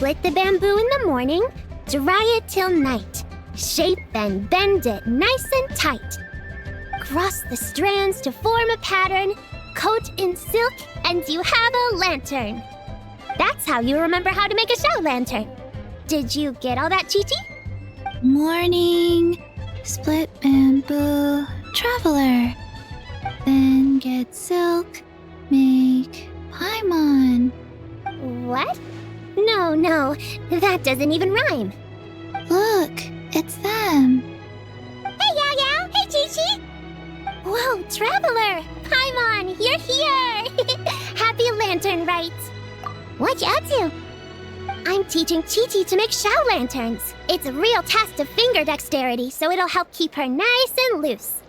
Split the bamboo in the morning, dry it till night. Shape and bend it nice and tight. Cross the strands to form a pattern, coat in silk, and you have a lantern. That's how you remember how to make a shout lantern. Did you get all that, Chi-Chi? Morning, split bamboo, traveler. Then get silk, make paimon. What? No, that doesn't even rhyme. Look, it's them. Hey, Yao Yao! Hey, Chi-Chi! Whoa, Traveler! Paimon, you're here! Happy Lantern Rites! What you up to? I'm teaching Chi-Chi to make shout lanterns. It's a real test of finger dexterity, so it'll help keep her nice and loose.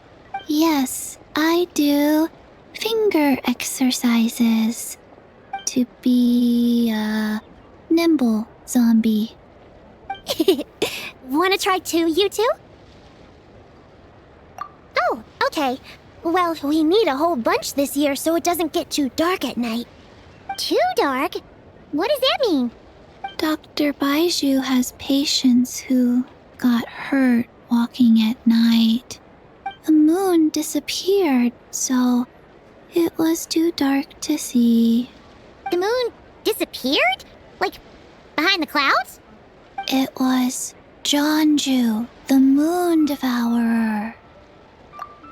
Yes, I do finger exercises to be a nimble zombie. Wanna try too, you two? Oh, okay. Well, we need a whole bunch this year so it doesn't get too dark at night. Too dark? What does that mean? Dr. Baiju has patients who got hurt walking at night. The moon disappeared, so it was too dark to see. The moon disappeared? Like, behind the clouds? It was Jeonju, the moon devourer.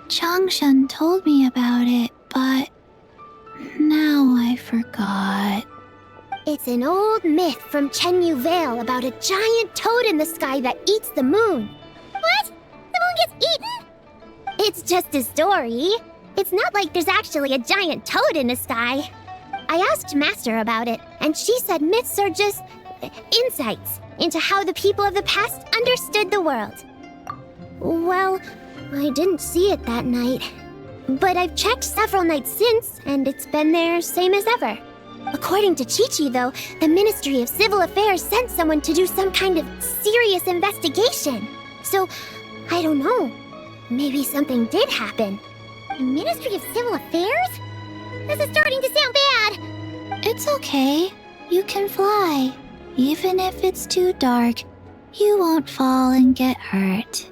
Changshan told me about it, but now I forgot. It's an old myth from Chenyu Vale about a giant toad in the sky that eats the moon. What? The moon gets eaten? It's just a story. It's not like there's actually a giant toad in the sky. I asked Master about it, and she said myths are just insights into how the people of the past understood the world. Well, I didn't see it that night. But I've checked several nights since, and it's been there same as ever. According to Chi-Chi, though, the Ministry of Civil Affairs sent someone to do some kind of serious investigation. So, I don't know. Maybe something did happen. The Ministry of Civil Affairs? This is starting to sound bad. It's okay. You can fly. Even if it's too dark, you won't fall and get hurt.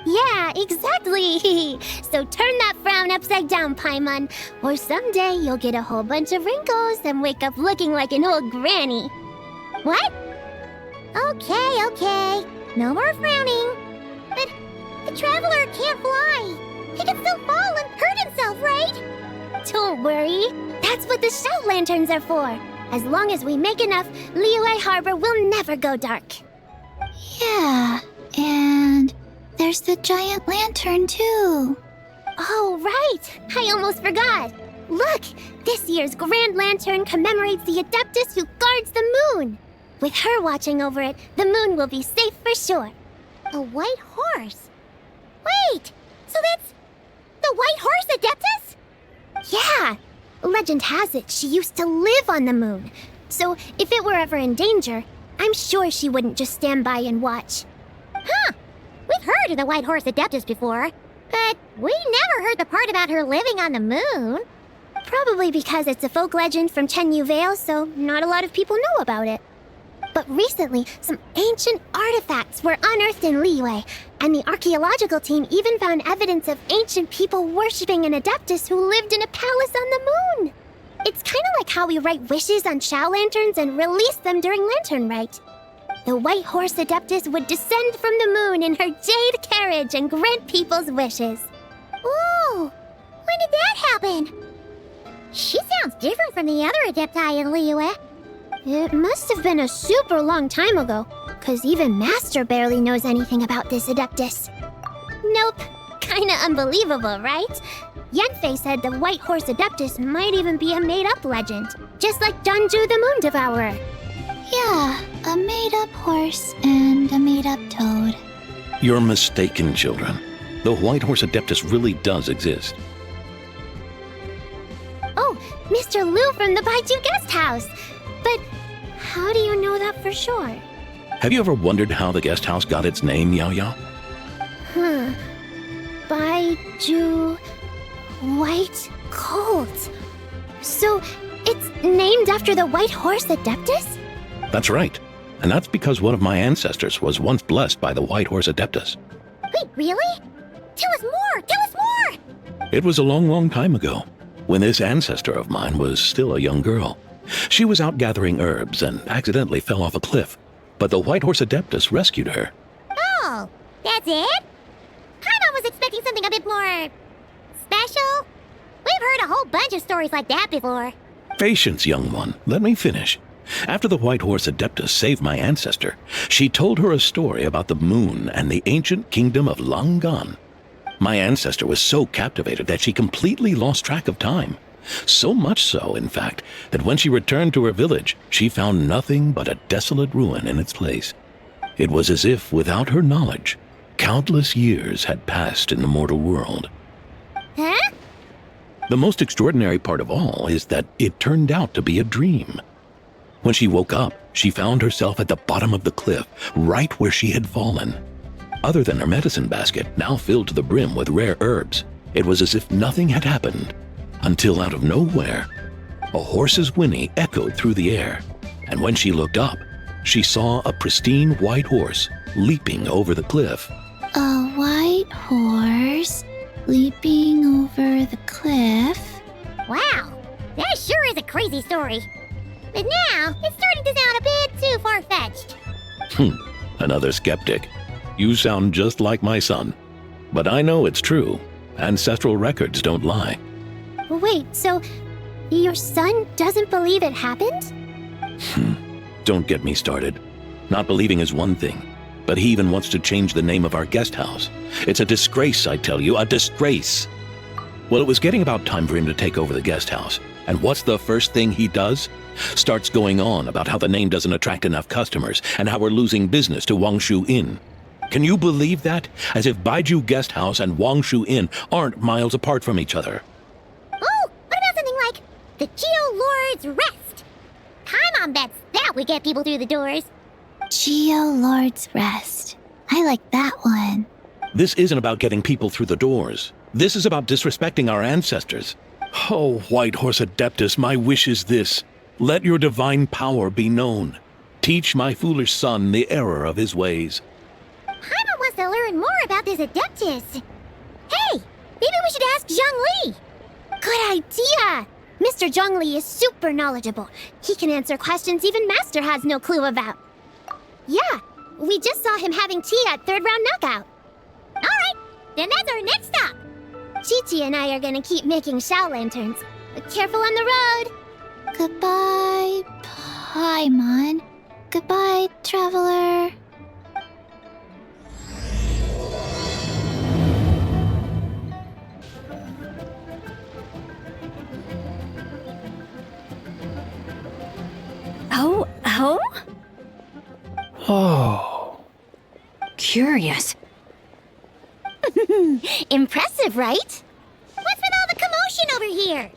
Yeah, exactly. So turn that frown upside down, Paimon, or someday you'll get a whole bunch of wrinkles and wake up looking like an old granny. What? Okay. No more frowning. But the Traveler can't fly. He can still fall and hurt himself, right? Don't worry. That's what the shout lanterns are for. As long as we make enough, Liyue Harbor will never go dark. Yeah, and there's the giant lantern, too. Oh, right! I almost forgot! Look! This year's Grand Lantern commemorates the Adeptus who guards the moon! With her watching over it, the moon will be safe for sure. A white horse? Wait! So that's the White Horse Adeptus? Yeah! Legend has it she used to live on the moon. So if it were ever in danger, I'm sure she wouldn't just stand by and watch. Huh! We've heard of the White Horse Adeptus before, but we never heard the part about her living on the moon. Probably because it's a folk legend from Chenyu Vale, so not a lot of people know about it. But recently, some ancient artifacts were unearthed in Liyue, and the archaeological team even found evidence of ancient people worshipping an Adeptus who lived in a palace on the moon. It's kind of like how we write wishes on shout lanterns and release them during Lantern Rite. The White Horse Adeptus would descend from the moon in her jade carriage and grant people's wishes. Ooh! When did that happen? She sounds different from the other Adepti in Liyue. It must have been a super long time ago, because even Master barely knows anything about this Adeptus. Nope. Kinda unbelievable, right? Yanfei said the White Horse Adeptus might even be a made-up legend, just like Jeonju the Moon Devourer. Yeah, a made-up horse and a made-up toad. You're mistaken, children. The White Horse Adeptus really does exist. Oh, Mr. Liu from the Baiju Guest House! But how do you know that for sure? Have you ever wondered how the guest house got its name, Yao Yao? Baiju... White Colt. So, it's named after the White Horse Adeptus? That's right. And that's because one of my ancestors was once blessed by the White Horse Adeptus. Wait, really? Tell us more! Tell us more! It was a long, long time ago, when this ancestor of mine was still a young girl. She was out gathering herbs and accidentally fell off a cliff, but the White Horse Adeptus rescued her. Oh, that's it? Paimon was expecting something a bit more... special? We've heard a whole bunch of stories like that before. Patience, young one. Let me finish. After the White Horse Adeptus saved my ancestor, she told her a story about the moon and the ancient kingdom of Long Gone. My ancestor was so captivated that she completely lost track of time. So much so, in fact, that when she returned to her village, she found nothing but a desolate ruin in its place. It was as if, without her knowledge, countless years had passed in the mortal world. Huh? The most extraordinary part of all is that it turned out to be a dream. When she woke up, she found herself at the bottom of the cliff, right where she had fallen. Other than her medicine basket, now filled to the brim with rare herbs, it was as if nothing had happened. Until out of nowhere, a horse's whinny echoed through the air, and when she looked up, she saw a pristine white horse leaping over the cliff. A white horse leaping over the cliff? Wow, that sure is a crazy story. But now, it's starting to sound a bit too far-fetched. Another skeptic. You sound just like my son. But I know it's true. Ancestral records don't lie. Wait, so your son doesn't believe it happened? Don't get me started. Not believing is one thing, but he even wants to change the name of our guest house. It's a disgrace, I tell you, a disgrace. Well, it was getting about time for him to take over the guest house. And what's the first thing he does? Starts going on about how the name doesn't attract enough customers and how we're losing business to Wangshu Inn. Can you believe that? As if Baiju Guest House and Wangshu Inn aren't miles apart from each other. Oh, what about something like the Geo Lord's Rest? Paimon bets that would get people through the doors. Geo Lord's Rest. I like that one. This isn't about getting people through the doors. This is about disrespecting our ancestors. Oh, White Horse Adeptus, my wish is this. Let your divine power be known. Teach my foolish son the error of his ways. Paimon wants to learn more about this Adeptus. Hey, maybe we should ask Zhang Li. Good idea. Mr. Zhang Li is super knowledgeable. He can answer questions even Master has no clue about. Yeah, we just saw him having tea at third round knockout. All right, then that's our next stop. Chi-Chi and I are gonna keep making Shao lanterns. But careful on the road. Goodbye, Paimon. Goodbye, traveler. Oh? Oh. Curious. Impressive, right? What's with all the commotion over here?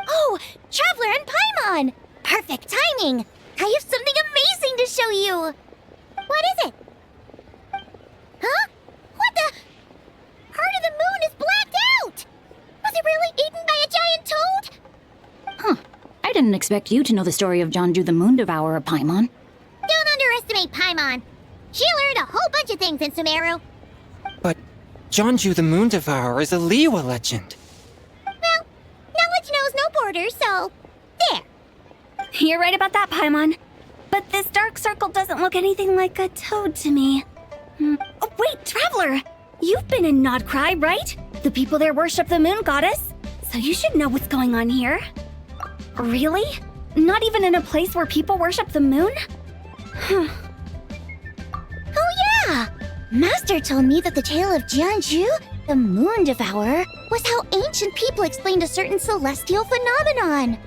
Oh, Traveler and Paimon! Perfect timing! I have something amazing to show you! What is it? Huh? What the? Heart of the Moon is blacked out! Was it really eaten by a giant toad? Huh. I didn't expect you to know the story of Jonju the Moon Devourer, Paimon. Don't underestimate Paimon. She learned a whole bunch of things in Sumeru. But Jonju the Moon Devourer is a liyue legend. Well, knowledge knows no borders, so there. You're right about that, Paimon. But this dark circle doesn't look anything like a toad to me. Oh, wait, Traveler! You've been in Nodcry, right? The people there worship the moon goddess. So you should know what's going on here. Really? Not even in a place where people worship the moon? Oh yeah! Master told me that the tale of Jianzhu, the Moon Devourer, was how ancient people explained a certain celestial phenomenon.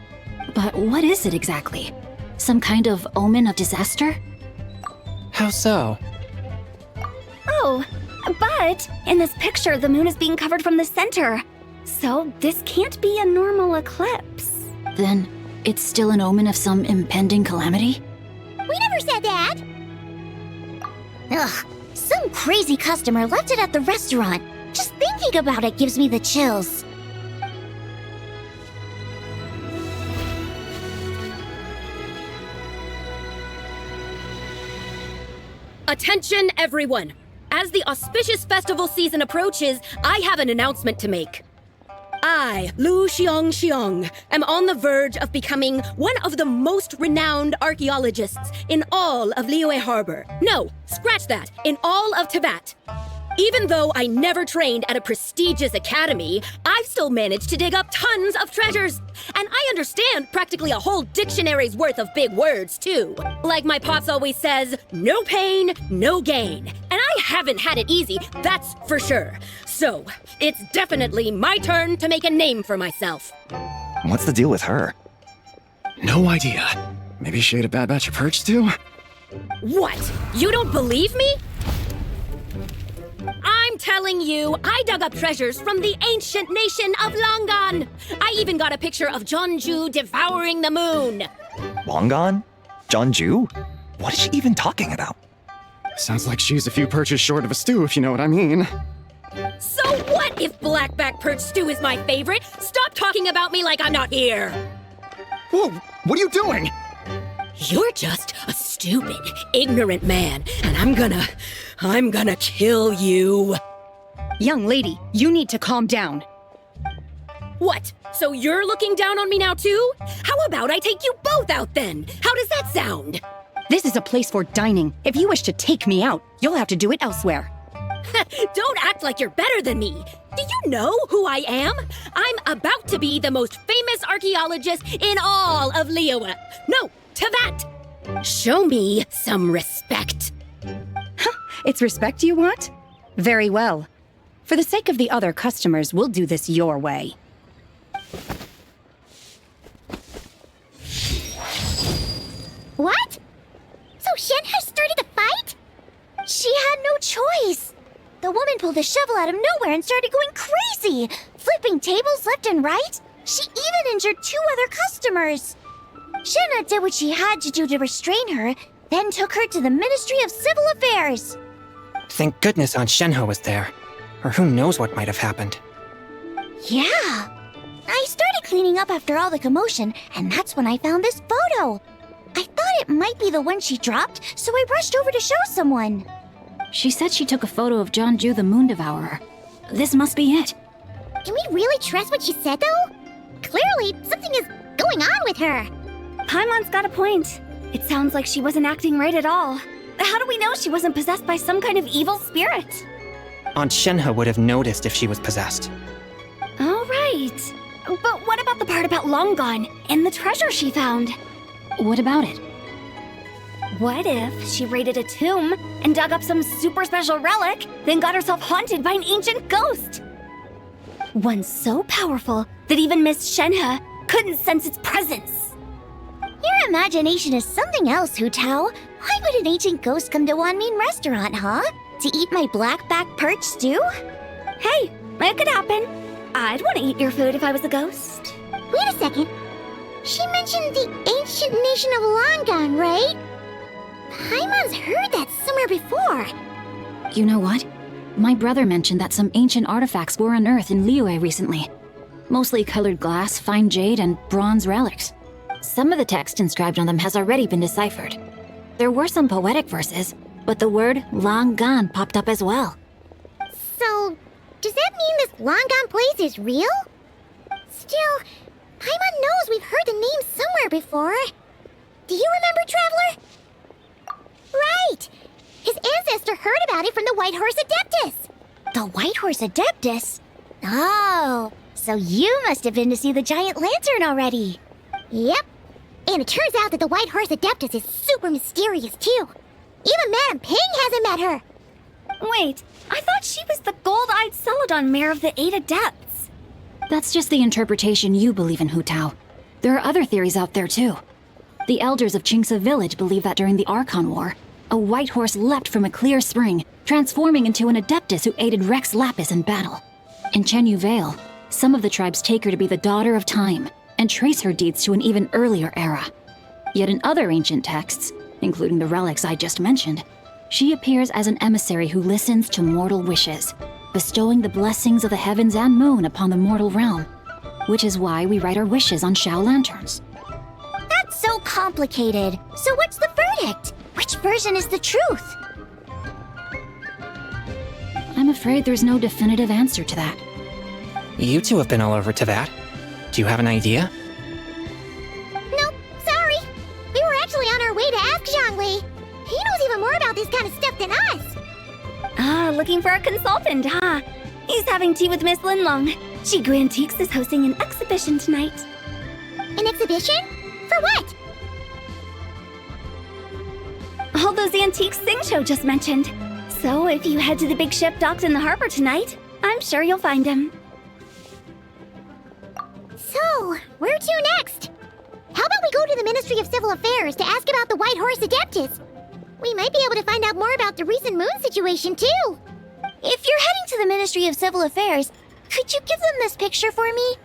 But what is it exactly? Some kind of omen of disaster? How so? Oh, but in this picture, the moon is being covered from the center. So this can't be a normal eclipse. Then it's still an omen of some impending calamity? We never said that! Ugh, some crazy customer left it at the restaurant. Just thinking about it gives me the chills. Attention, everyone! As the auspicious festival season approaches, I have an announcement to make. I, Lu Xiong, am on the verge of becoming one of the most renowned archaeologists in all of Liyue Harbor. No, scratch that, in all of Teyvat. Even though I never trained at a prestigious academy, I've still managed to dig up tons of treasures. And I understand practically a whole dictionary's worth of big words, too. Like my pops always says, no pain, no gain. And I haven't had it easy, that's for sure. So, it's definitely my turn to make a name for myself. What's the deal with her? No idea. Maybe she ate a bad batch of perch too? What? You don't believe me? I'm telling you, I dug up treasures from the ancient nation of Longan. I even got a picture of Jeonju devouring the moon. Longan? Jeonju? What is she even talking about? Sounds like she's a few perches short of a stew, if you know what I mean. So what if blackback perch stew is my favorite? Stop talking about me like I'm not here. Whoa, what are you doing? You're just a stupid, ignorant man, and I'm gonna kill you. Young lady, you need to calm down. What? So you're looking down on me now too? How about I take you both out then? How does that sound? This is a place for dining. If you wish to take me out, you'll have to do it elsewhere. Don't act like you're better than me. Do you know who I am? I'm about to be the most famous archaeologist in all of Liyue. No, Teyvat. Show me some respect. It's respect you want? Very well. For the sake of the other customers, we'll do this your way. What? So Shenhe started the fight? She had no choice. The woman pulled a shovel out of nowhere and started going crazy, flipping tables left and right. She even injured 2 other customers. Shenhe did what she had to do to restrain her, then took her to the Ministry of Civil Affairs. Thank goodness Aunt Shenhe was there. Or who knows what might have happened. Yeah. I started cleaning up after all the commotion, and that's when I found this photo. I thought it might be the one she dropped, so I rushed over to show someone. She said she took a photo of Jeonju the Moon Devourer. This must be it. Can we really trust what she said, though? Clearly, something is going on with her. Paimon's got a point. It sounds like she wasn't acting right at all. How do we know she wasn't possessed by some kind of evil spirit? Aunt Shenhe would have noticed if she was possessed. All right. But what about the part about Longan and the treasure she found? What about it? What if she raided a tomb and dug up some super special relic, then got herself haunted by an ancient ghost? One so powerful that even Miss Shenhe couldn't sense its presence. Your imagination is something else, Hu Tao. Why would an ancient ghost come to Wanmin restaurant, huh? To eat my blackback perch stew? Hey, it could happen. I'd want to eat your food if I was a ghost. Wait a second. She mentioned the ancient nation of Longan, right? Paimon's heard that somewhere before. You know what? My brother mentioned that some ancient artifacts were unearthed in Liyue recently. Mostly colored glass, fine jade, and bronze relics. Some of the text inscribed on them has already been deciphered. There were some poetic verses, but the word Longan popped up as well. So, does that mean this Longan place is real? Still, Paimon knows we've heard the name somewhere before. Do you remember, Traveler? Right! His ancestor heard about it from the White Horse Adeptus. The White Horse Adeptus? Oh, so you must have been to see the giant lantern already. Yep. And it turns out that the White Horse Adeptus is super mysterious, too. Even Madame Ping hasn't met her. Wait, I thought she was the gold-eyed Celadon mare of the 8 Adepts. That's just the interpretation you believe in, Hu Tao. There are other theories out there, too. The elders of Qingce Village believe that during the Archon War, a white horse leapt from a clear spring, transforming into an Adeptus who aided Rex Lapis in battle. In Chenyu Vale, some of the tribes take her to be the daughter of time, and trace her deeds to an even earlier era. Yet in other ancient texts, including the relics I just mentioned, she appears as an emissary who listens to mortal wishes, bestowing the blessings of the heavens and moon upon the mortal realm, which is why we write our wishes on Shao lanterns. That's so complicated. So what's the verdict? Which version is the truth? I'm afraid there's no definitive answer to that. You two have been all over to that. Do you have an idea? Nope, sorry. We were actually on our way to ask Zhongli. He knows even more about this kind of stuff than us. Ah, looking for a consultant, huh? He's having tea with Miss Linlong. Shigu Antiques is hosting an exhibition tonight. An exhibition? For what? All those antiques Sing just mentioned. So if you head to the big ship docked in the harbor tonight, I'm sure you'll find him. So, where to next? How about we go to the Ministry of Civil Affairs to ask about the White Horse Adeptus? We might be able to find out more about the recent moon situation, too. If you're heading to the Ministry of Civil Affairs, could you give them this picture for me?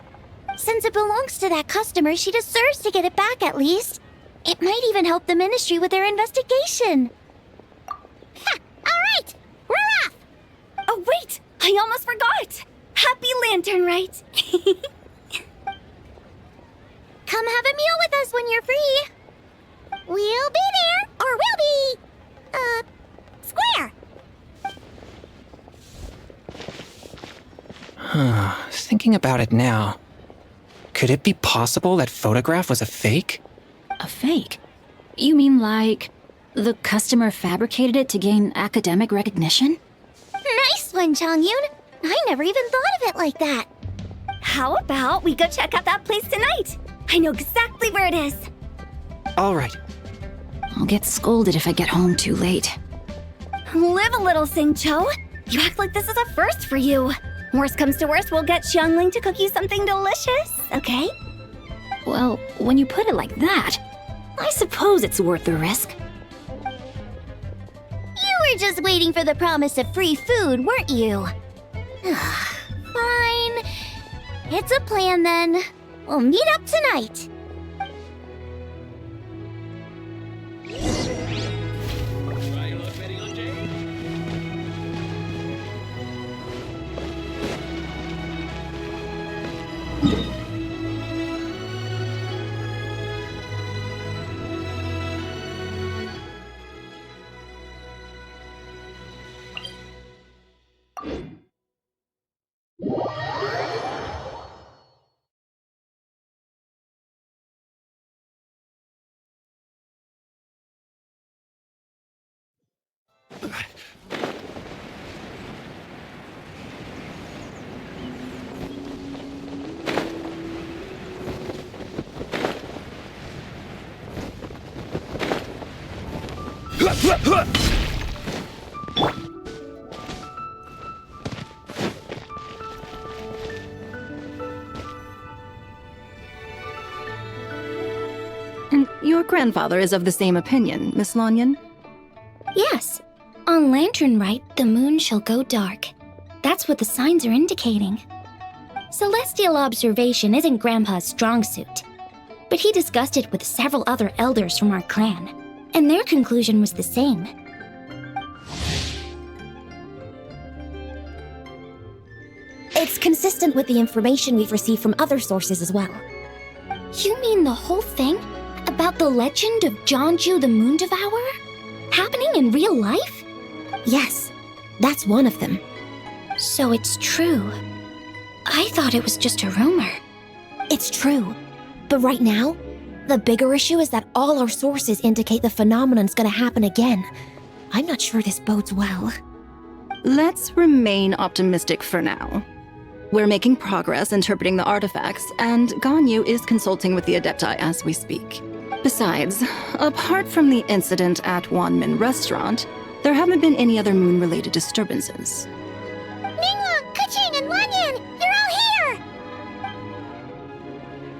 Since it belongs to that customer, she deserves to get it back at least. It might even help the Ministry with their investigation. Ha! Alright! We're off! Oh, wait! I almost forgot! Happy Lantern Rite! Come have a meal with us when you're free. We'll be there, or we'll be... square. Thinking about it now, could it be possible that photograph was a fake? A fake? You mean like the customer fabricated it to gain academic recognition? Nice one, Changyun! I never even thought of it like that. How about we go check out that place tonight? I know exactly where it is. All right. I'll get scolded if I get home too late. Live a little, Sing-Cho. You act like this is a first for you. Worst comes to worst, we'll get Xiangling to cook you something delicious, okay? Well, when you put it like that, I suppose it's worth the risk. You were just waiting for the promise of free food, weren't you? Fine. It's a plan then. We'll meet up tonight. And your grandfather is of the same opinion, Miss Lanyan? Yes. On Lantern Rite, the moon shall go dark. That's what the signs are indicating. Celestial observation isn't Grandpa's strong suit. But he discussed it with several other elders from our clan, and their conclusion was the same. It's consistent with the information we've received from other sources as well. You mean the whole thing? About the legend of Zhongju the Moon Devourer? Happening in real life? Yes, that's one of them. So it's true. I thought it was just a rumor. It's true. But right now, the bigger issue is that all our sources indicate the phenomenon's gonna happen again. I'm not sure this bodes well. Let's remain optimistic for now. We're making progress interpreting the artifacts, and Ganyu is consulting with the Adepti as we speak. Besides, apart from the incident at Wanmin Restaurant, there haven't been any other moon-related disturbances. Ningguang, Keqing, and Lanyan, you're all here!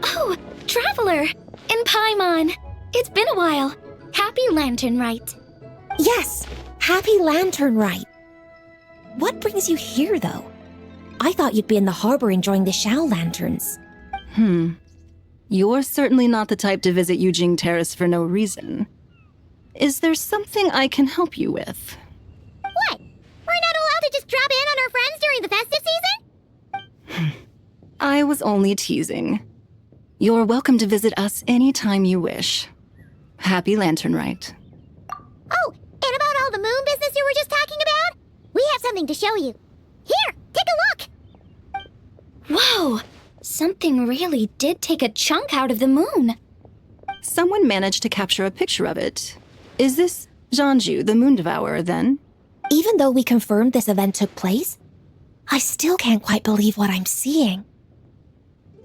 Oh, Traveler! And Paimon! It's been a while. Happy Lantern Rite. Yes, happy Lantern Rite. What brings you here, though? I thought you'd be in the harbor enjoying the Shao lanterns. You're certainly not the type to visit Yujing Terrace for no reason. Is there something I can help you with? What? We're not allowed to just drop in on our friends during the festive season? I was only teasing. You're welcome to visit us anytime you wish. Happy Lantern Rite. Oh, and about all the moon business you were just talking about? We have something to show you. Here, take a look! Whoa! Something really did take a chunk out of the moon. Someone managed to capture a picture of it. Is this Zhanju, the Moon Devourer, then? Even though we confirmed this event took place, I still can't quite believe what I'm seeing.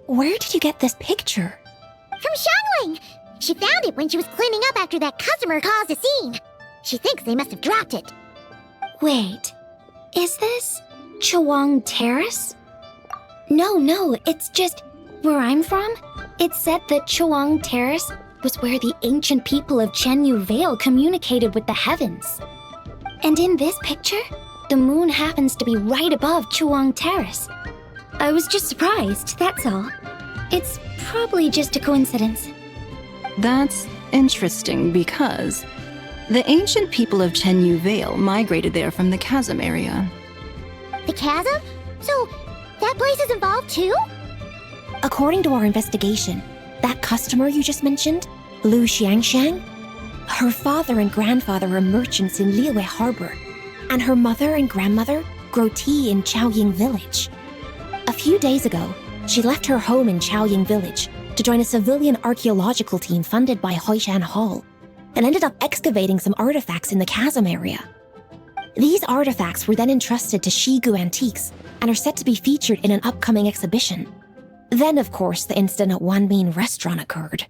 Where did you get this picture? From Xiangling! She found it when she was cleaning up after that customer caused a scene. She thinks they must have dropped it. Wait, is this Chawang Terrace? No, it's just where I'm from. It said that Chawang Terrace was where the ancient people of Chenyu Vale communicated with the heavens. And in this picture, the moon happens to be right above Chawang Terrace. I was just surprised, that's all. It's probably just a coincidence. That's interesting because the ancient people of Chenyu Vale migrated there from the chasm area. The chasm? So, that place is involved too? According to our investigation, that customer you just mentioned, Lu Xiangxiang, her father and grandfather are merchants in Liyue Harbor, and her mother and grandmother grow tea in Chaoying Village. A few days ago, she left her home in Chaoying Village to join a civilian archaeological team funded by Hoishan Hall, and ended up excavating some artifacts in the chasm area. These artifacts were then entrusted to Shigu Antiques and are set to be featured in an upcoming exhibition. Then, of course, the incident at Wanmin Restaurant occurred.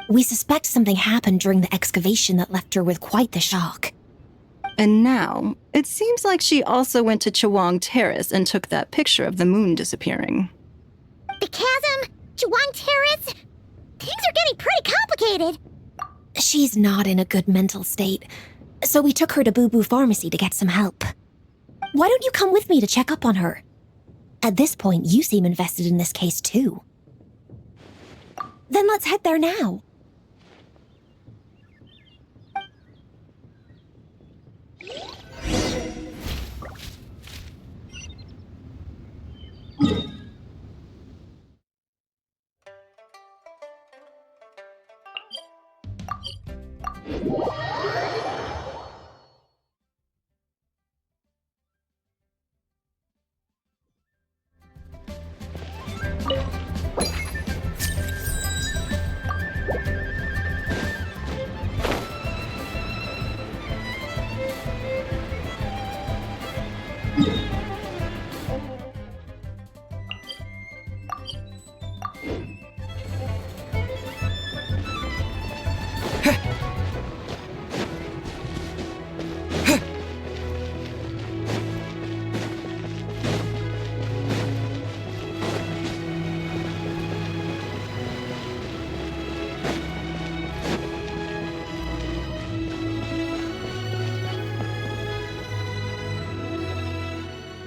We suspect something happened during the excavation that left her with quite the shock. And now, it seems like she also went to Chawang Terrace and took that picture of the moon disappearing. The chasm? Chawang Terrace? Things are getting pretty complicated. She's not in a good mental state, so we took her to Boo Boo Pharmacy to get some help. Why don't you come with me to check up on her? At this point, you seem invested in this case too. Then let's head there now.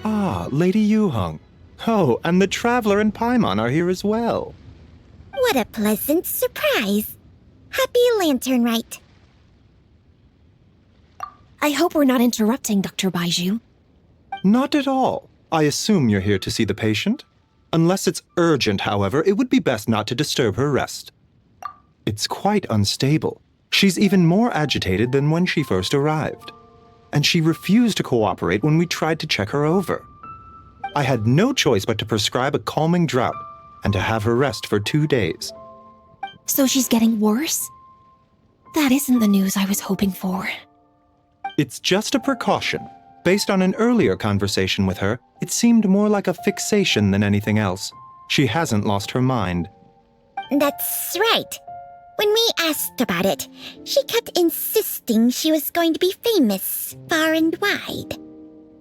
Ah, Lady Yu-hung. Oh, and the Traveler and Paimon are here as well. What a pleasant surprise. Happy Lantern Rite. I hope we're not interrupting, Dr. Baizhu. Not at all. I assume you're here to see the patient? Unless it's urgent, however, it would be best not to disturb her rest. It's quite unstable. She's even more agitated than when she first arrived. And she refused to cooperate when we tried to check her over. I had no choice but to prescribe a calming draught and to have her rest for 2 days. So she's getting worse? That isn't the news I was hoping for. It's just a precaution. Based on an earlier conversation with her, it seemed more like a fixation than anything else. She hasn't lost her mind. That's right. When we asked about it, she kept insisting she was going to be famous far and wide.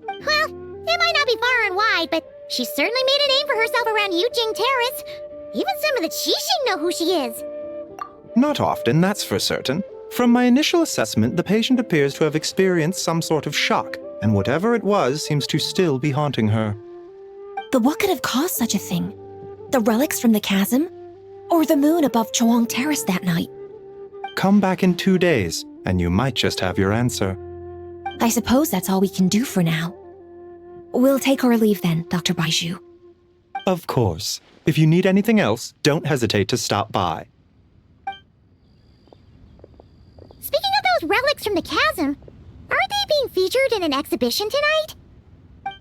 Well, it might not be far and wide, but she certainly made a name for herself around Yujing Terrace. Even some of the Qixing know who she is. Not often, that's for certain. From my initial assessment, the patient appears to have experienced some sort of shock, and whatever it was seems to still be haunting her. But what could have caused such a thing? The relics from the chasm? Or the moon above Chawang Terrace that night? Come back in 2 days, and you might just have your answer. I suppose that's all we can do for now. We'll take our leave then, Dr. Baizhu. Of course. If you need anything else, don't hesitate to stop by. Speaking of those relics from the chasm, aren't they being featured in an exhibition tonight?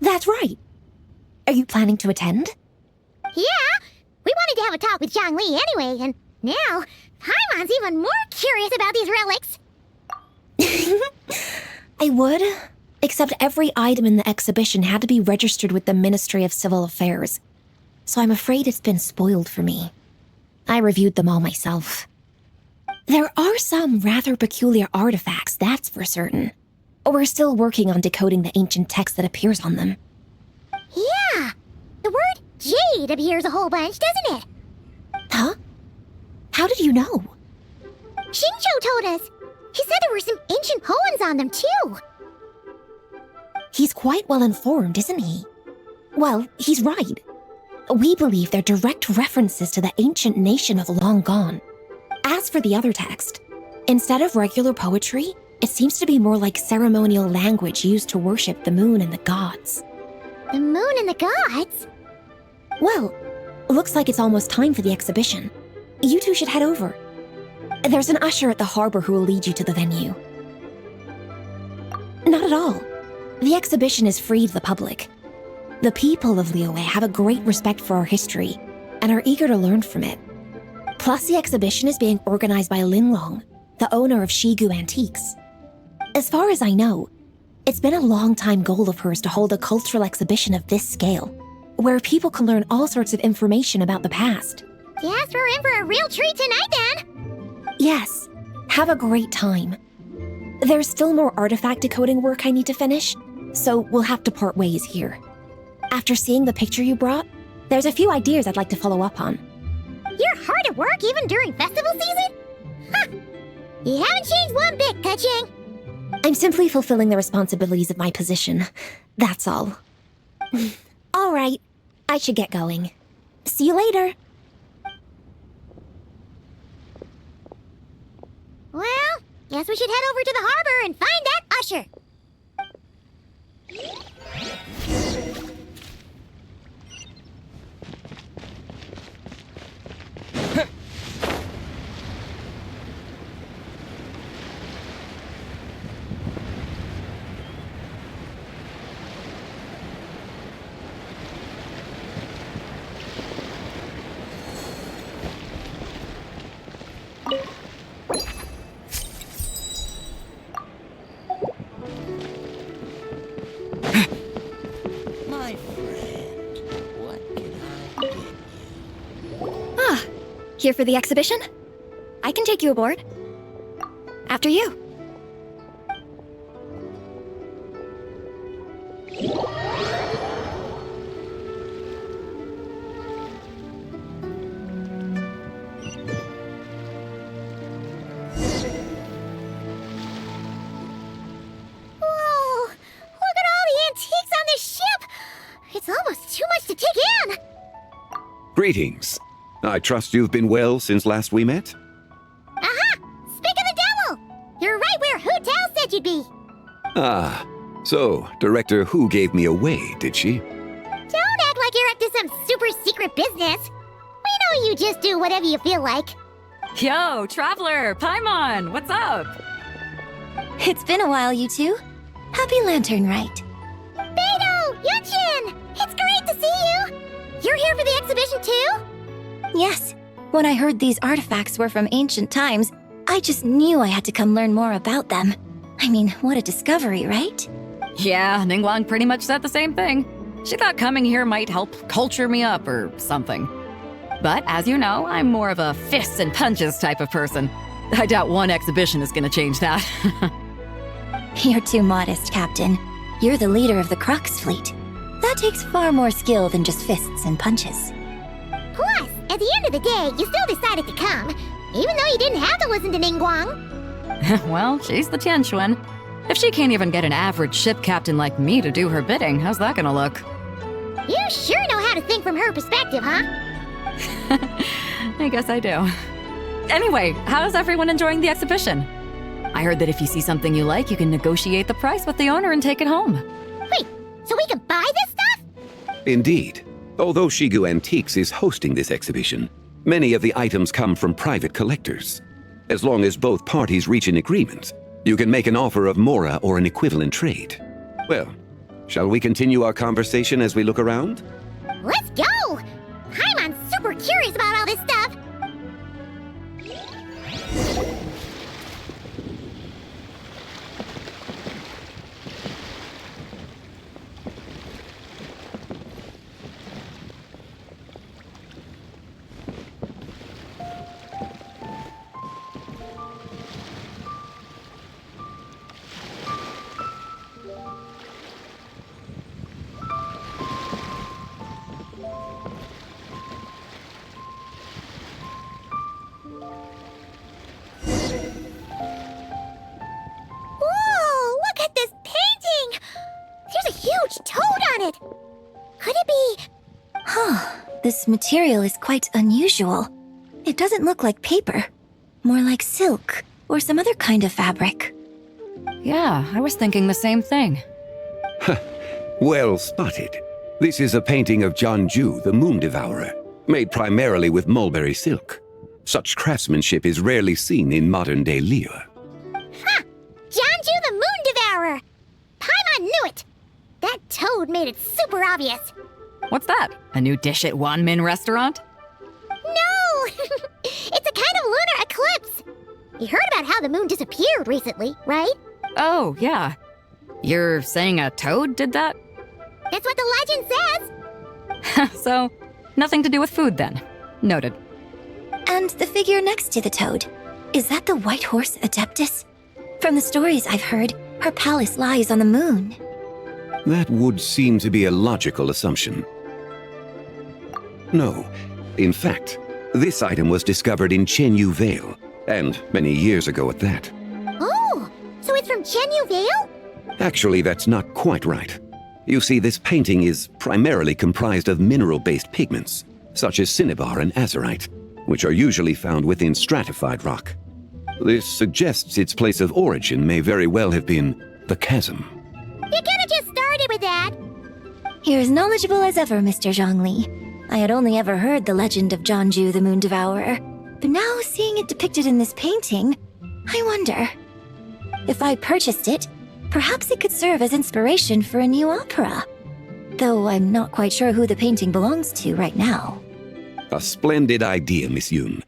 That's right. Are you planning to attend? Yeah, we wanted to have a talk with Zhangli anyway, and now Paimon's even more curious about these relics. I would, except every item in the exhibition had to be registered with the Ministry of Civil Affairs, so I'm afraid it's been spoiled for me. I reviewed them all myself. There are some rather peculiar artifacts, that's for certain. We're still working on decoding the ancient text that appears on them. Yeah, the word jade appears a whole bunch, doesn't it? Huh? How did you know? Xingqiu told us. He said there were some ancient poems on them, too. He's quite well informed, isn't he? Well, he's right. We believe they're direct references to the ancient nation of long gone. As for the other text, instead of regular poetry, it seems to be more like ceremonial language used to worship the moon and the gods. The moon and the gods? Well, looks like it's almost time for the exhibition. You two should head over. There's an usher at the harbor who will lead you to the venue. Not at all. The exhibition is free to the public. The people of liyue have a great respect for our history and are eager to learn from it. Plus, the exhibition is being organized by Linlong, the owner of Shigu Antiques. As far as I know, it's been a long-time goal of hers to hold a cultural exhibition of this scale, where people can learn all sorts of information about the past. Guess we're in for a real treat tonight, then. Yes, have a great time. There's still more artifact decoding work I need to finish, so we'll have to part ways here. After seeing the picture you brought, there's a few ideas I'd like to follow up on. You're hard at work even during festival season? Huh. You haven't changed one bit, Keqing. I'm simply fulfilling the responsibilities of my position. That's all. All right, I should get going. See you later. Well, guess we should head over to the harbor and find that usher. Here for the exhibition? I can take you aboard. After you. Whoa! Look at all the antiques on this ship! It's almost too much to take in! Greetings. I trust you've been well since last we met? Aha! Speak of the devil! You're right where Hu Tao said you'd be! Ah, so Director Hu gave me away, did she? Don't act like you're up to some super secret business! We know you just do whatever you feel like. Yo, Traveler, Paimon, what's up? It's been a while, you two. Happy Lantern Rite. Beidou! Yunchin! It's great to see you! You're here for the exhibition too? Yes. When I heard these artifacts were from ancient times, I just knew I had to come learn more about them. I mean, what a discovery, right? Yeah, Ningguang pretty much said the same thing. She thought coming here might help culture me up or something. But as you know, I'm more of a fists and punches type of person. I doubt one exhibition is gonna change that. You're too modest, Captain. You're the leader of the Crux fleet. That takes far more skill than just fists and punches. Plus, at the end of the day, you still decided to come, even though you didn't have to listen to Ningguang. Well, she's the Tianquan. If she can't even get an average ship captain like me to do her bidding, how's that gonna look? You sure know how to think from her perspective, huh? I guess I do. Anyway, how's everyone enjoying the exhibition? I heard that if you see something you like, you can negotiate the price with the owner and take it home. Wait, so we can buy this stuff? Indeed. Although Shigu Antiques is hosting this exhibition, many of the items come from private collectors. As long as both parties reach an agreement, you can make an offer of mora or an equivalent trade. Well, Shall we continue our conversation as we look around? Let's go! Paimon's super curious about all this stuff. Whoa, look at this painting! There's a huge toad on it! Could it be... Huh, this material is quite unusual. It doesn't look like paper. More like silk, or some other kind of fabric. Yeah, I was thinking the same thing. Well spotted. This is a painting of Jianju, the Moon Devourer, made primarily with mulberry silk. Such craftsmanship is rarely seen in modern-day liyue. Ha! Jianju the Moon Devourer! Paimon knew it! That toad made it super obvious. What's that? A new dish at Wan Min restaurant? No! It's a kind of lunar eclipse! You heard about how the moon disappeared recently, right? Oh, yeah. You're saying a toad did that? That's what the legend says! So, nothing to do with food then. Noted. And the figure next to the toad, is that the white horse Adeptus? From the stories I've heard, her palace lies on the moon. That would seem to be a logical assumption. No. In fact, this item was discovered in Chenyu Vale, and many years ago at that. Oh, so it's from Chenyu Vale? Actually, that's not quite right. You see, this painting is primarily comprised of mineral-based pigments, such as cinnabar and azurite, which are usually found within stratified rock. This suggests its place of origin may very well have been the chasm. You could've just started with that! You're as knowledgeable as ever, Mr. Zhongli. I had only ever heard the legend of Jianju the Moon Devourer, but now seeing it depicted in this painting, I wonder. If I purchased it, perhaps it could serve as inspiration for a new opera. Though I'm not quite sure who the painting belongs to right now. A splendid idea, Miss Yoon.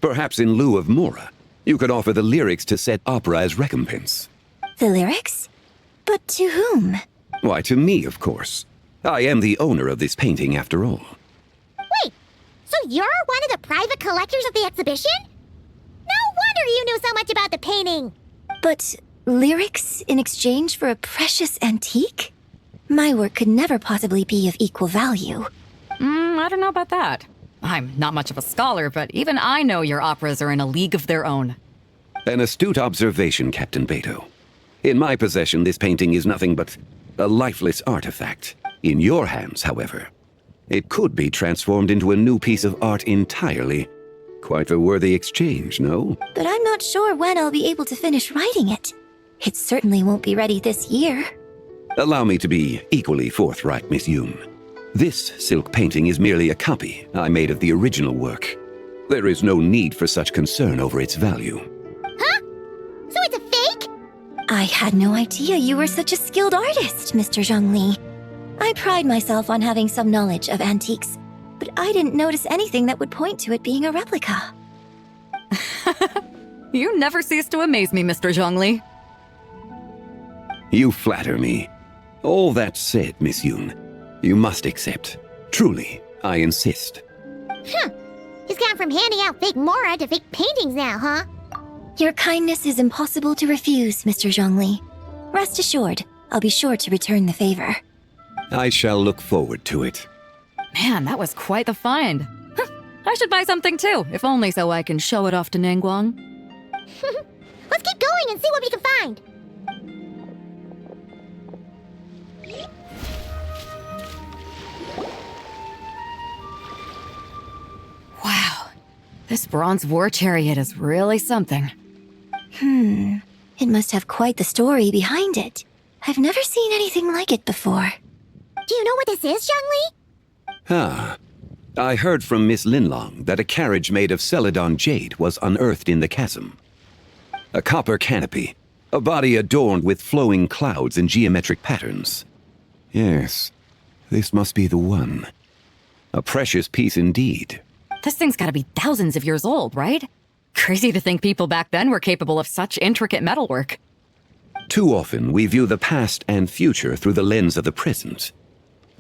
Perhaps in lieu of Mora, you could offer the lyrics to said opera as recompense. The lyrics? But to whom? Why, to me, of course. I am the owner of this painting, after all. Wait, so you're one of the private collectors of the exhibition? No wonder you knew so much about the painting! But lyrics in exchange for a precious antique? My work could never possibly be of equal value. I don't know about that. I'm not much of a scholar, but even I know your operas are in a league of their own. An astute observation, Captain Beto. In my possession, this painting is nothing but a lifeless artifact. In your hands, however, it could be transformed into a new piece of art entirely. Quite a worthy exchange, no? But I'm not sure when I'll be able to finish writing it. It certainly won't be ready this year. Allow me to be equally forthright, Miss Yoon. This silk painting is merely a copy I made of the original work. There is no need for such concern over its value. Huh? So it's a fake? I had no idea you were such a skilled artist, Mr. Zhongli. I pride myself on having some knowledge of antiques, but I didn't notice anything that would point to it being a replica. You never cease to amaze me, Mr. Zhongli. You flatter me. All that said, Miss Yoon, you must accept. Truly, I insist. Huh. He's gone from handing out fake Mora to fake paintings now, huh? Your kindness is impossible to refuse, Mr. Zhongli. Rest assured, I'll be sure to return the favor. I shall look forward to it. Man, that was quite the find. I should buy something too, if only so I can show it off to Nangguang. Let's keep going and see what we can find. Wow, this bronze war chariot is really something. It must have quite the story behind it. I've never seen anything like it before. Do you know what this is, Zhongli? I heard from Miss Linlong that a carriage made of Celadon jade was unearthed in the chasm. A copper canopy, a body adorned with flowing clouds and geometric patterns. Yes, this must be the one. A precious piece indeed. This thing's gotta be thousands of years old, right? Crazy to think people back then were capable of such intricate metalwork. Too often, we view the past and future through the lens of the present.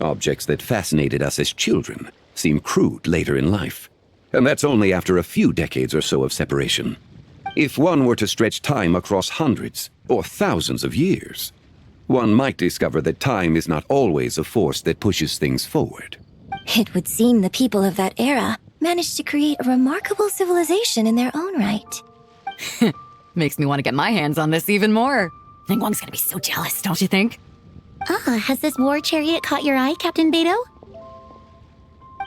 Objects that fascinated us as children seem crude later in life. And that's only after a few decades or so of separation. If one were to stretch time across hundreds or thousands of years, one might discover that time is not always a force that pushes things forward. It would seem the people of that era managed to create a remarkable civilization in their own right. Makes me want to get my hands on this even more. Ningguang's gonna be so jealous, don't you think? Has this war chariot caught your eye, Captain Beidou?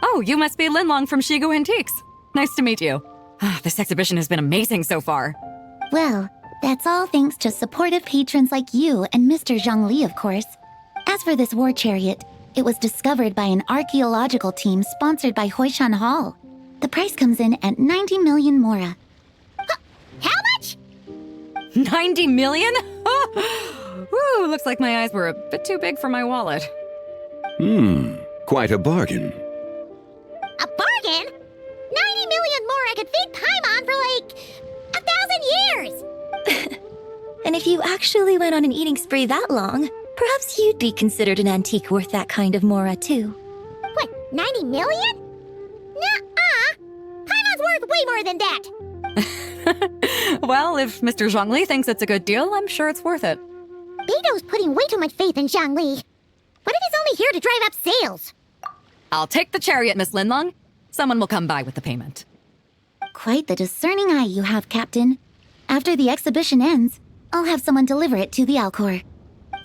Oh, you must be Linlong from Shigu Antiques. Nice to meet you. This exhibition has been amazing so far. Well, that's all thanks to supportive patrons like you and Mr. Zhongli, of course. As for this war chariot, it was discovered by an archaeological team sponsored by Huishan Hall. The price comes in at 90 million mora. How much? 90 million? Woo, looks like my eyes were a bit too big for my wallet. Quite a bargain. A bargain? 90 million more I could feed Paimon for like 1,000 years! And if you actually went on an eating spree that long, perhaps you'd be considered an antique worth that kind of mora too. What, 90 million? Nuh-uh! Paimon's worth way more than that! Well, if Mr. Zhongli thinks it's a good deal, I'm sure it's worth it. Beidou's putting way too much faith in Zhongli. What if he's only here to drive up sales? I'll take the chariot, Miss Linlong. Someone will come by with the payment. Quite the discerning eye you have, Captain. After the exhibition ends, I'll have someone deliver it to the Alcor.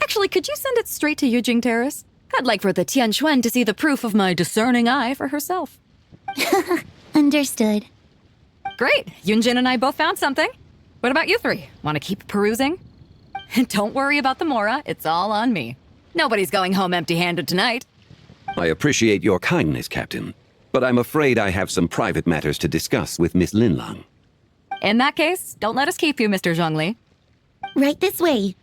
Actually, could you send it straight to Yujing Terrace? I'd like for the Tianquan to see the proof of my discerning eye for herself. Understood. Great. Yunjin and I both found something. What about you three? Want to keep perusing? Don't worry about the mora. It's all on me. Nobody's going home empty-handed tonight. I appreciate your kindness, Captain, but I'm afraid I have some private matters to discuss with Miss Linlong. In that case, don't let us keep you, Mr. Zhongli. Right this way.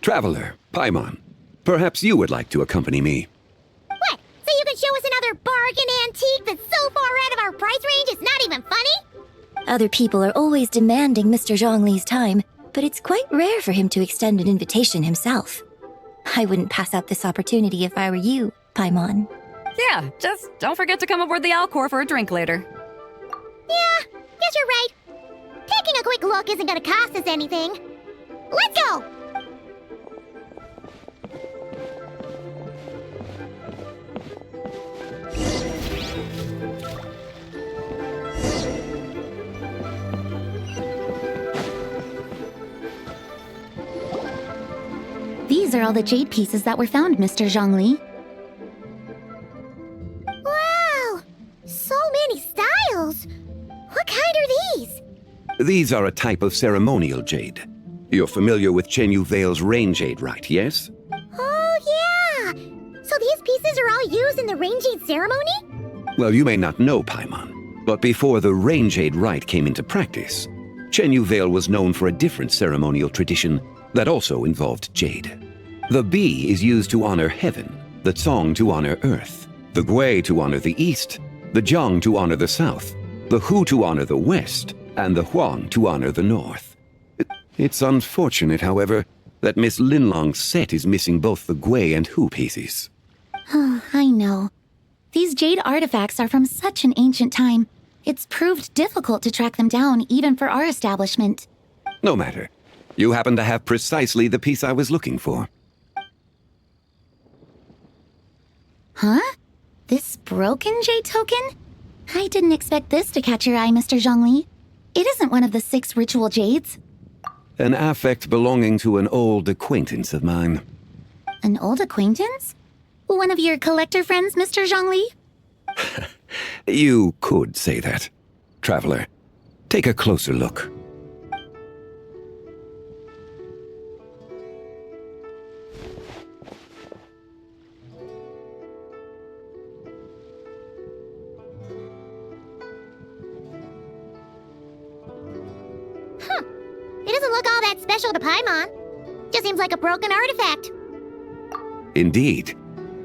Traveler, Paimon, perhaps you would like to accompany me. What? So you can show us another bargain antique that's so far out of our price range it's not even funny? Other people are always demanding Mr. Zhongli's time, but it's quite rare for him to extend an invitation himself. I wouldn't pass up this opportunity if I were you, Paimon. Yeah, just don't forget to come aboard the Alcor for a drink later. Yeah, guess you're right. Taking a quick look isn't gonna cost us anything. Let's go! These are all the jade pieces that were found, Mr. Zhongli. Wow! So many styles! What kind are these? These are a type of ceremonial jade. You're familiar with Chenyu Vale's rain jade, right, yes? Oh, yeah! So these pieces are all used in the rain jade ceremony? Well, you may not know, Paimon, but before the rain jade rite came into practice, Chenyu Vale was known for a different ceremonial tradition that also involved jade. The bi is used to honor heaven, the cong to honor earth, the gui to honor the east, the jiang to honor the south, the hu to honor the west, and the huang to honor the north. It's unfortunate, however, that Miss Linlong's set is missing both the gui and hu pieces. Oh, I know. These jade artifacts are from such an ancient time. It's proved difficult to track them down, even for our establishment. No matter. You happen to have precisely the piece I was looking for. Huh? This broken jade token? I didn't expect this to catch your eye, Mr. Zhongli. It isn't one of the 6 ritual jades. An affect belonging to an old acquaintance of mine. An old acquaintance? One of your collector friends, Mr. Zhongli? You could say that. Traveler, take a closer look. It doesn't look all that special to Paimon. Just seems like a broken artifact. Indeed.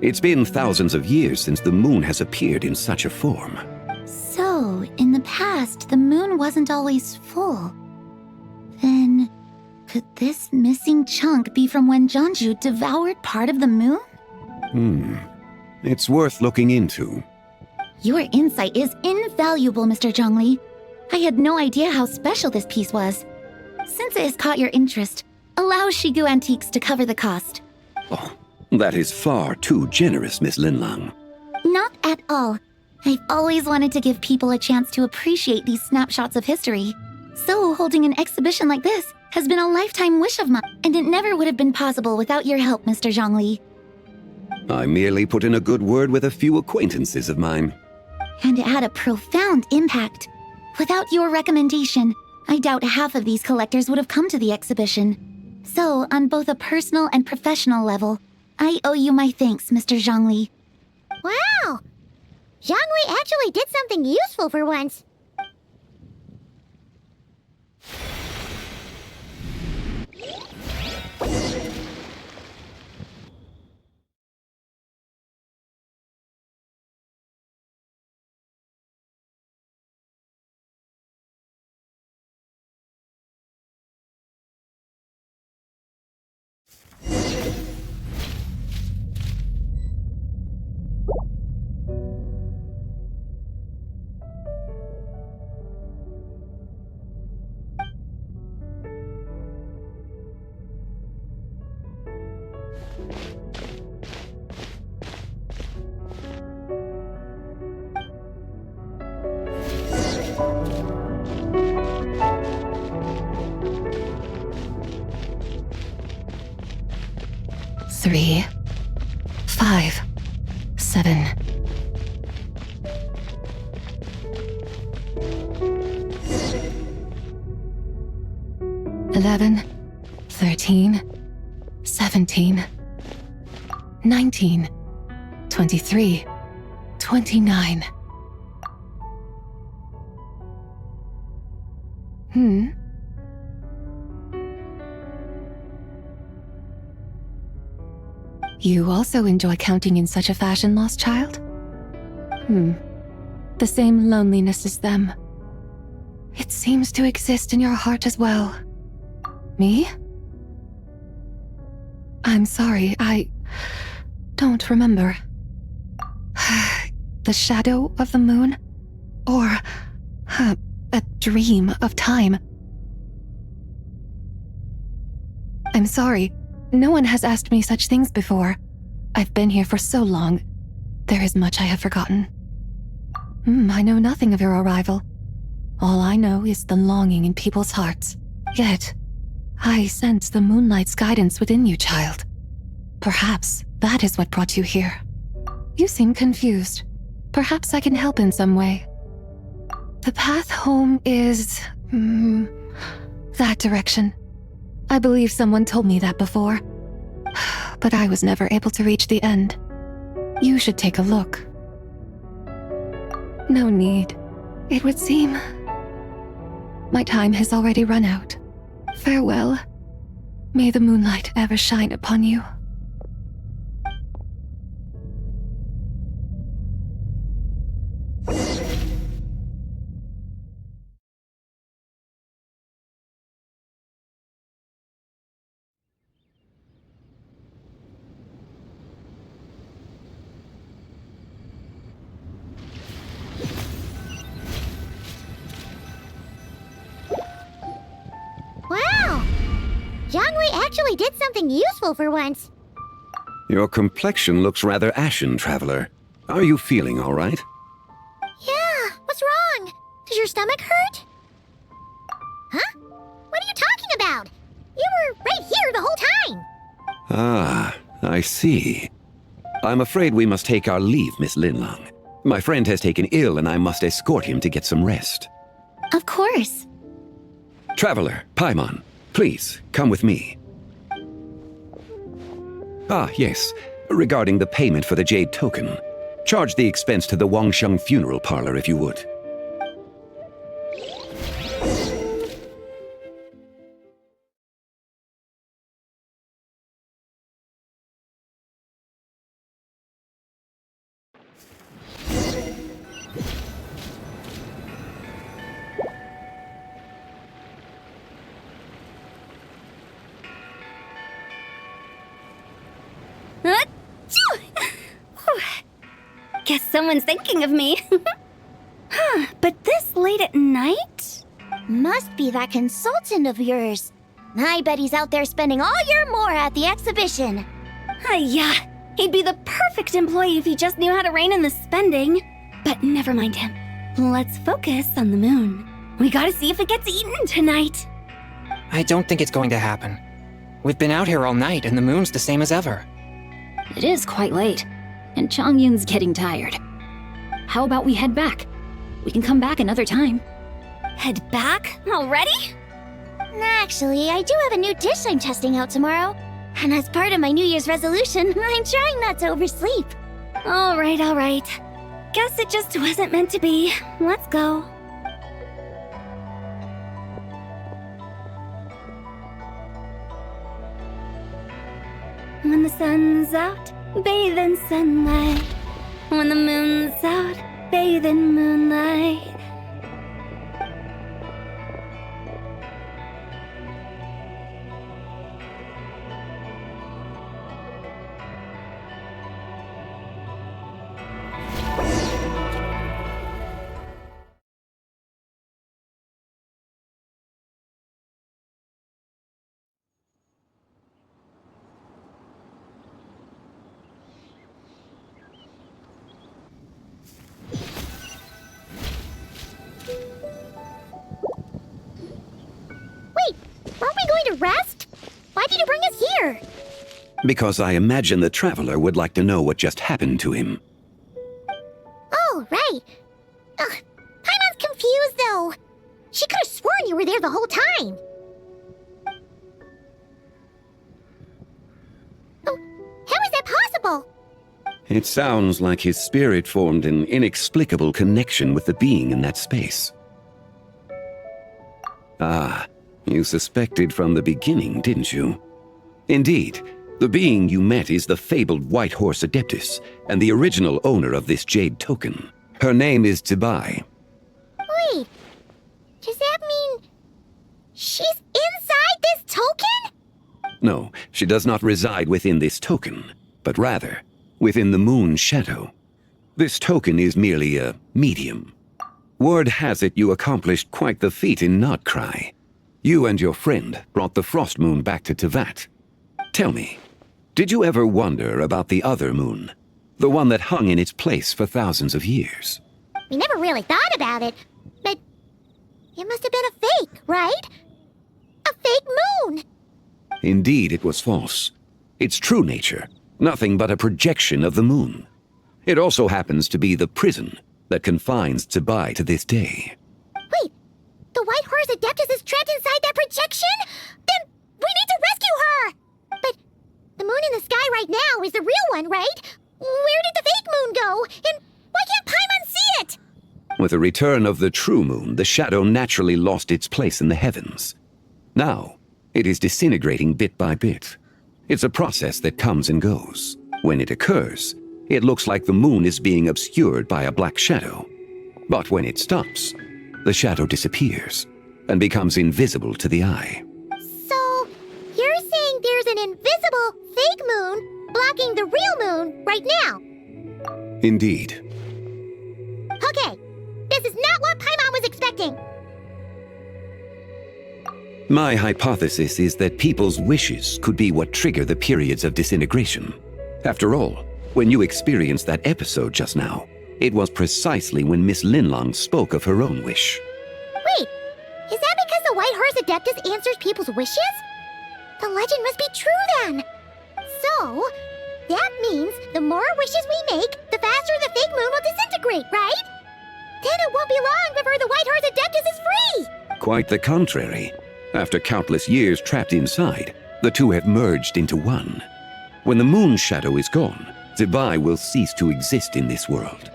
It's been thousands of years since the moon has appeared in such a form. So, in the past, the moon wasn't always full. Then, could this missing chunk be from when Jeonju devoured part of the moon? It's worth looking into. Your insight is invaluable, Mr. Zhongli. I had no idea how special this piece was. Since it has caught your interest, allow Shigu Antiques to cover the cost. Oh, that is far too generous, Miss Linlang. Not at all. I've always wanted to give people a chance to appreciate these snapshots of history. So holding an exhibition like this has been a lifetime wish of mine, and it never would have been possible without your help, Mr. Zhongli. I merely put in a good word with a few acquaintances of mine. And it had a profound impact. Without your recommendation, I doubt half of these collectors would have come to the exhibition. So, on both a personal and professional level, I owe you my thanks, Mr. Zhongli. Wow! Zhongli actually did something useful for once. Three, 5, 7. Eleven, 13, 17, 19, 23, 29. You also enjoy counting in such a fashion, lost child? The same loneliness as them. It seems to exist in your heart as well. Me? I'm sorry, I don't remember. The shadow of the moon? Or a dream of time? I'm sorry. No one has asked me such things before. I've been here for so long. There is much I have forgotten. I know nothing of your arrival. All I know is the longing in people's hearts. Yet, I sense the moonlight's guidance within you, child. Perhaps that is what brought you here. You seem confused. Perhaps I can help in some way. The path home is... that direction. I believe someone told me that before, but I was never able to reach the end. You should take a look. No need. It would seem my time has already run out. Farewell. May the moonlight ever shine upon you. Wow! Zhongli actually did something useful for once. Your complexion looks rather ashen, traveler. Are you feeling all right? Yeah, what's wrong? Does your stomach hurt? Huh? What are you talking about? You were right here the whole time. Ah, I see. I'm afraid we must take our leave, Miss Linlang. My friend has taken ill and I must escort him to get some rest. Of course. Traveler, Paimon, please, come with me. Ah, yes. Regarding the payment for the jade token. Charge the expense to the Wangsheng funeral parlor if you would. someone's thinking of me. Huh, but this late at night? Must be that consultant of yours. I bet he's out there spending all your more at the exhibition. Yeah, he'd be the perfect employee if he just knew how to rein in the spending. But never mind him. Let's focus on the moon. We gotta see if it gets eaten tonight. I don't think it's going to happen. We've been out here all night and the moon's the same as ever. It is quite late, and Chongyun's getting tired. How about we head back? We can come back another time. Head back? Already? Actually, I do have a new dish I'm testing out tomorrow. And as part of my New Year's resolution, I'm trying not to oversleep. All right. Guess it just wasn't meant to be. Let's go. When the sun's out, bathe in sunlight. When the moon's out, bathe in moonlight. Aren't we going to rest? Why did you bring us here? Because I imagine the traveler would like to know what just happened to him. Oh, right. Paimon's confused, though. She could have sworn you were there the whole time. Oh, how is that possible? It sounds like his spirit formed an inexplicable connection with the being in that space. Ah, you suspected from the beginning, didn't you? Indeed, the being you met is the fabled White Horse Adeptus, and the original owner of this jade token. Her name is Zibai. Wait, does that mean she's inside this token? No, she does not reside within this token, but rather within the moon's shadow. This token is merely a medium. Word has it you accomplished quite the feat in Nodcry. You and your friend brought the Frost Moon back to Tevat. Tell me, did you ever wonder about the other moon? The one that hung in its place for thousands of years? We never really thought about it, but it must have been a fake, right? A fake moon! Indeed, it was false. Its true nature, nothing but a projection of the moon. It also happens to be the prison that confines Zibai to this day. Wait, the White Horse Adeptus is trapped inside that projection? Then we need to rescue her! But the moon in the sky right now is the real one, right? Where did the fake moon go? And why can't Paimon see it? With the return of the true moon, the shadow naturally lost its place in the heavens. Now, it is disintegrating bit by bit. It's a process that comes and goes. When it occurs, it looks like the moon is being obscured by a black shadow. But when it stops, the shadow disappears and becomes invisible to the eye. So, you're saying there's an invisible fake moon blocking the real moon right now? Indeed. Okay, this is not what Paimon was expecting. My hypothesis is that people's wishes could be what trigger the periods of disintegration. After all, when you experienced that episode just now, it was precisely when Miss Linlong spoke of her own wish. Wait, is that because the White Horse Adeptus answers people's wishes? The legend must be true then. So, that means the more wishes we make, the faster the fake moon will disintegrate, right? Then it won't be long before the White Horse Adeptus is free! Quite the contrary. After countless years trapped inside, the two have merged into one. When the moon's shadow is gone, Zibai will cease to exist in this world.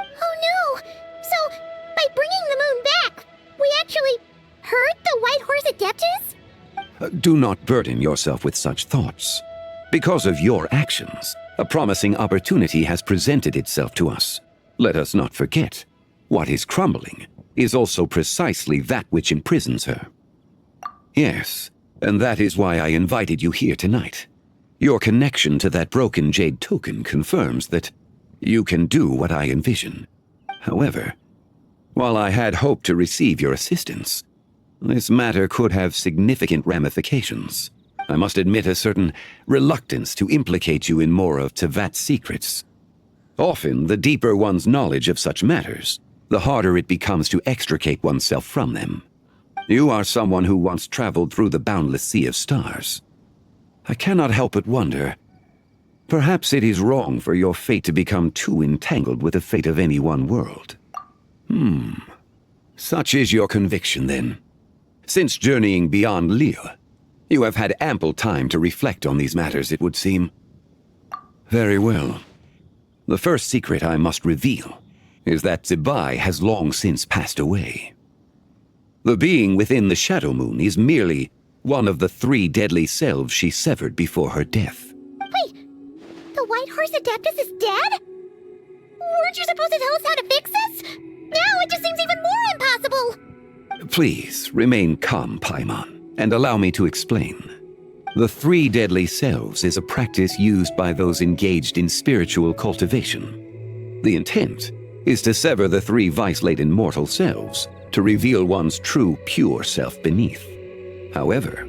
Oh no! So, by bringing the moon back, we actually hurt the White Horse Adeptus? Do not burden yourself with such thoughts. Because of your actions, a promising opportunity has presented itself to us. Let us not forget, what is crumbling is also precisely that which imprisons her. Yes, and that is why I invited you here tonight. Your connection to that broken jade token confirms that you can do what I envision. However, while I had hoped to receive your assistance, this matter could have significant ramifications. I must admit a certain reluctance to implicate you in more of Tevat's secrets. Often, the deeper one's knowledge of such matters, the harder it becomes to extricate oneself from them. You are someone who once traveled through the boundless sea of stars. I cannot help but wonder, perhaps it is wrong for your fate to become too entangled with the fate of any one world. Such is your conviction, then. Since journeying beyond liyue, you have had ample time to reflect on these matters, it would seem. Very well. The first secret I must reveal is that zibai has long since passed away. The being within the Shadow Moon is merely one of the 3 deadly selves she severed before her death. Wait, the White Horse Adeptus is dead? Weren't you supposed to tell us how to fix this? Now it just seems even more impossible! Please, remain calm, Paimon, and allow me to explain. The 3 deadly selves is a practice used by those engaged in spiritual cultivation. The intent is to sever the 3 vice-laden mortal selves to reveal one's true, pure self beneath. However,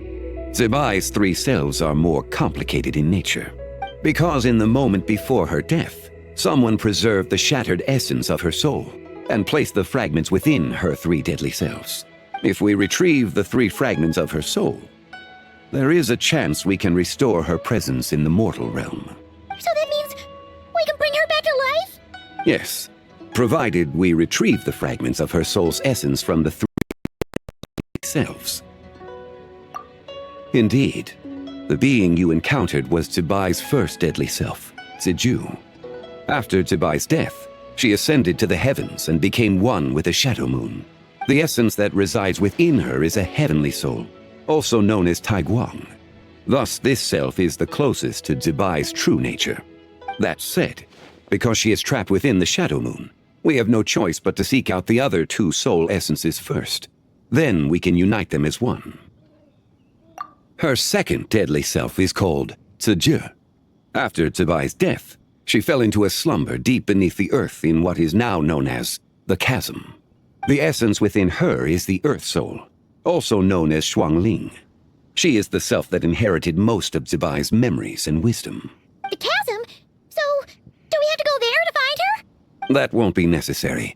zibai's 3 selves are more complicated in nature, because in the moment before her death, someone preserved the shattered essence of her soul and placed the fragments within her 3 deadly selves. If we retrieve the 3 fragments of her soul, there is a chance we can restore her presence in the mortal realm. So that means we can bring her back to life? Yes, provided we retrieve the fragments of her soul's essence from the 3 selves. Indeed, the being you encountered was Zibai's first deadly self, Ziju. After Zibai's death, she ascended to the heavens and became one with the Shadow Moon. The essence that resides within her is a heavenly soul, also known as Taiguang. Thus, this self is the closest to Zibai's true nature. That said, because she is trapped within the Shadow Moon, we have no choice but to seek out the other 2 soul essences first. Then we can unite them as one. Her second deadly self is called Ziju. After Zibai's death, she fell into a slumber deep beneath the earth in what is now known as the Chasm. The essence within her is the Earth Soul, also known as Shuangling. She is the self that inherited most of Zibai's memories and wisdom. The chasm? So, do we have to go there to find her? That won't be necessary.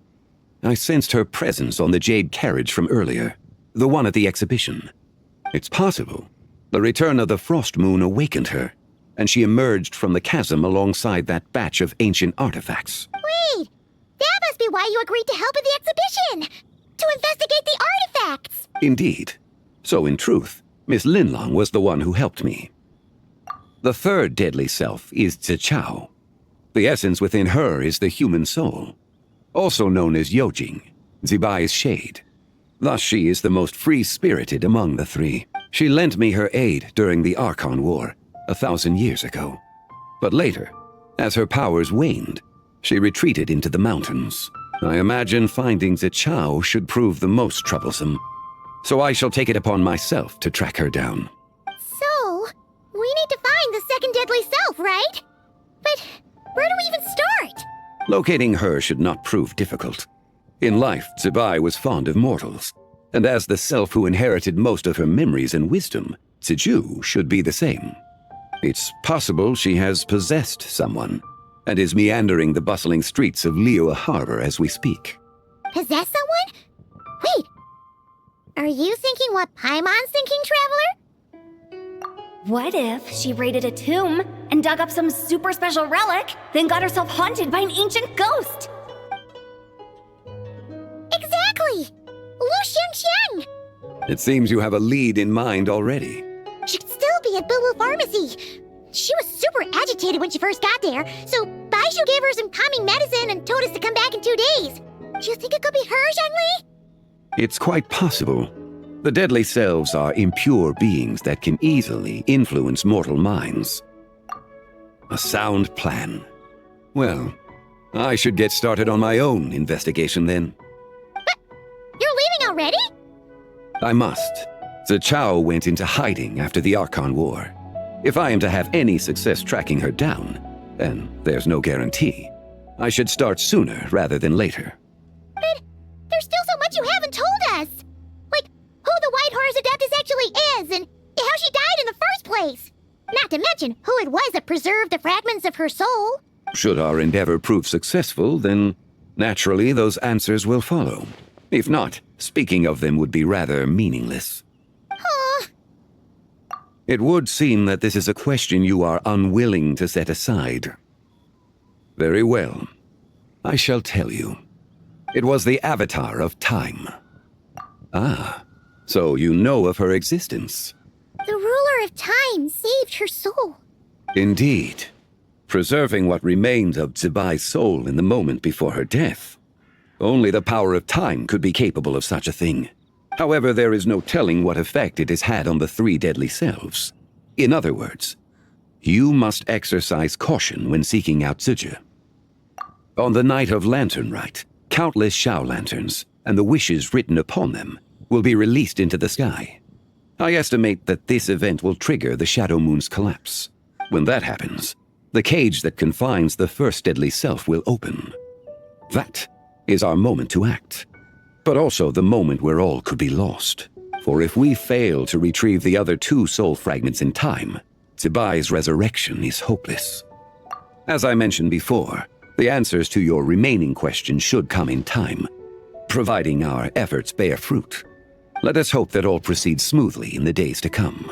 I sensed her presence on the jade carriage from earlier, the one at the exhibition. It's possible the return of the Frost Moon awakened her, and she emerged from the chasm alongside that batch of ancient artifacts. Wait! That must be why you agreed to help at the exhibition! To investigate the artifacts! Indeed. So in truth, Miss Linlong was the one who helped me. The third deadly self is Zichao. The essence within her is the human soul, also known as Yojing, Zibai's shade. Thus she is the most free-spirited among the 3. She lent me her aid during the Archon War 1,000 years ago. But later, as her powers waned, she retreated into the mountains. I imagine finding Zichao should prove the most troublesome, so I shall take it upon myself to track her down. So, we need to find the second deadly self, right? But where do we even start? Locating her should not prove difficult. In life, Zibai was fond of mortals, and as the self who inherited most of her memories and wisdom, Ziju should be the same. It's possible she has possessed someone, and is meandering the bustling streets of liyue Harbor as we speak. Possess someone? Wait, are you thinking what Paimon's thinking, Traveler? What if she raided a tomb and dug up some super special relic, then got herself haunted by an ancient ghost? Exactly! Lu Xiangxiang! It seems you have a lead in mind already. She'd still be at Boo Boo Pharmacy. She was super agitated when she first got there, so Baishu gave her some calming medicine and told us to come back in 2 days. Do you think it could be her, Zhongli? It's quite possible. The deadly selves are impure beings that can easily influence mortal minds. A sound plan. Well, I should get started on my own investigation then. But you're leaving already? I must. Zichao went into hiding after the Archon War. If I am to have any success tracking her down, then there's no guarantee, I should start sooner rather than later. But there's still so much you haven't told us! Like, who the White Horse Adeptus actually is, and how she died in the first place! Not to mention who it was that preserved the fragments of her soul. Should our endeavor prove successful, then naturally those answers will follow. If not, speaking of them would be rather meaningless. Huh. It would seem that this is a question you are unwilling to set aside. Very well. I shall tell you. It was the Avatar of Time. Ah, so you know of her existence. The ruler of time saved her soul. Indeed. Preserving what remained of Zibai's soul in the moment before her death. Only the power of time could be capable of such a thing. However, there is no telling what effect it has had on the three deadly selves. In other words, you must exercise caution when seeking out Zije. On the night of Lantern Rite, countless Shao lanterns, and the wishes written upon them, will be released into the sky. I estimate that this event will trigger the Shadow Moon's collapse. When that happens, the cage that confines the first deadly self will open. That is our moment to act, but also the moment where all could be lost. For if we fail to retrieve the other two soul fragments in time, Zibai's resurrection is hopeless. As I mentioned before, the answers to your remaining questions should come in time, providing our efforts bear fruit. Let us hope that all proceeds smoothly in the days to come.